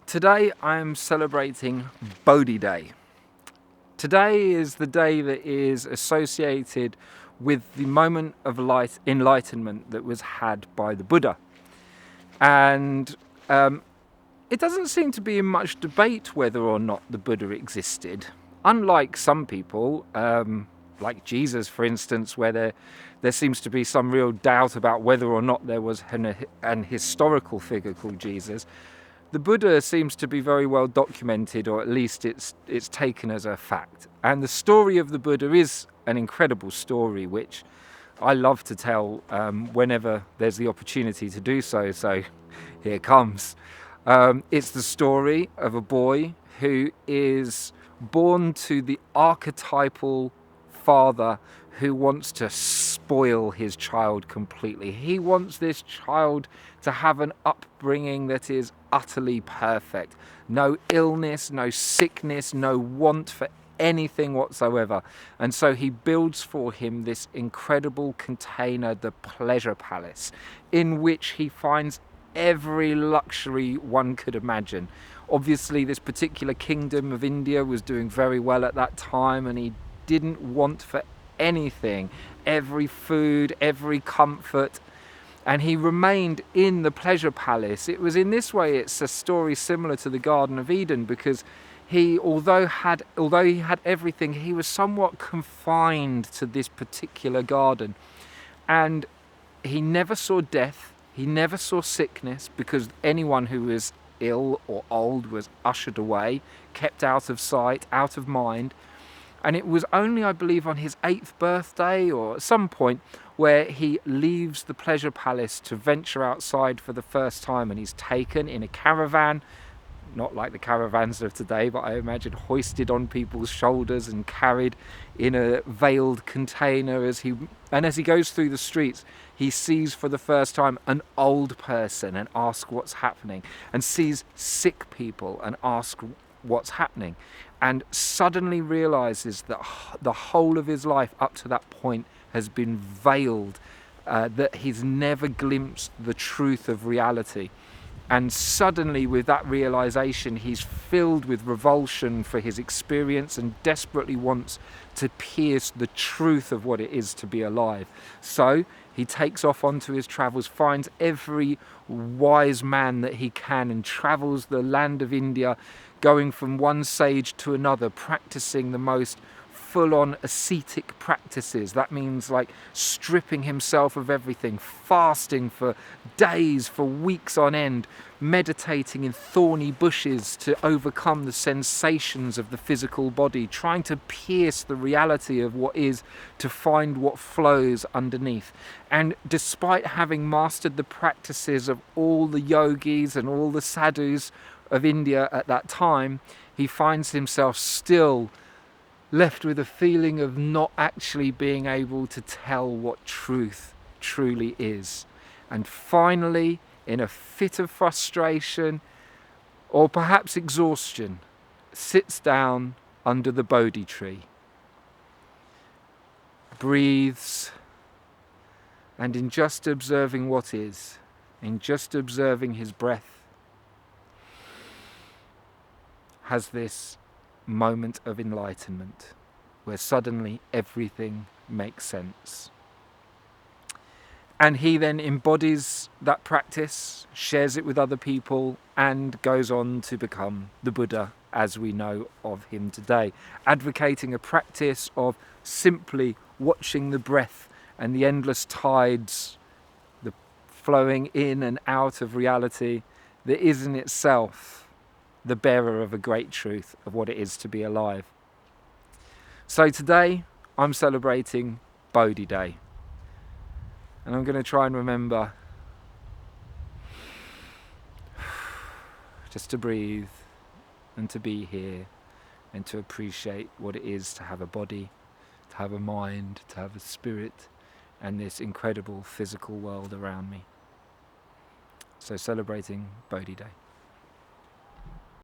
Today I'm celebrating Bodhi Day. Today is the day that is associated with the moment of enlightenment that was had by the Buddha. And it doesn't seem to be in much debate whether or not the Buddha existed. Unlike some people, like Jesus, for instance, where there seems to be some real doubt about whether or not there was an historical figure called Jesus. The Buddha seems to be very well documented, or at least it's taken as a fact. And the story of the Buddha is an incredible story, which I love to tell whenever there's the opportunity to do so. So here it comes. It's the story of a boy who is born to the archetypal father who wants to spoil his child completely. He wants this child to have an upbringing that is utterly perfect. No illness, no sickness, no want for anything whatsoever. And so he builds for him this incredible container, the pleasure palace, in which he finds every luxury one could imagine. Obviously, this particular kingdom of India was doing very well at that time, and he didn't want for anything, every food, every comfort, and he remained in the pleasure palace. It was in this way, it's a story similar to the Garden of Eden, because although he had everything, he was somewhat confined to this particular garden, and he never saw death, he never saw sickness, because anyone who was ill or old was ushered away, kept out of sight, out of mind. And it was only, I believe, on his 8th birthday or at some point where he leaves the pleasure palace to venture outside for the first time, and he's taken in a caravan, not like the caravans of today, but I imagine hoisted on people's shoulders and carried in a veiled container. As he goes through the streets, he sees for the first time an old person and asks what's happening, and sees sick people and asks what's happening, and suddenly realizes that the whole of his life up to that point has been veiled, that he's never glimpsed the truth of reality. And suddenly, with that realization, he's filled with revulsion for his experience and desperately wants to pierce the truth of what it is to be alive. So he takes off onto his travels, finds every wise man that he can, and travels the land of India, going from one sage to another, practicing the most full-on ascetic practices. That means like stripping himself of everything, fasting for days, for weeks on end, meditating in thorny bushes to overcome the sensations of the physical body, trying to pierce the reality of what is, to find what flows underneath. And despite having mastered the practices of all the yogis and all the sadhus of India at that time, he finds himself still left with a feeling of not actually being able to tell what truth truly is. And finally, in a fit of frustration, or perhaps exhaustion, sits down under the Bodhi tree, breathes, and in just observing what is, in just observing his breath, has this moment of enlightenment where suddenly everything makes sense. And he then embodies that practice, shares it with other people, and goes on to become the Buddha as we know of him today, advocating a practice of simply watching the breath and the endless tides, the flowing in and out of reality that is in itself the bearer of a great truth of what it is to be alive. So today I'm celebrating Bodhi Day, and I'm going to try and remember just to breathe and to be here and to appreciate what it is to have a body, to have a mind, to have a spirit, and this incredible physical world around me. So celebrating Bodhi Day.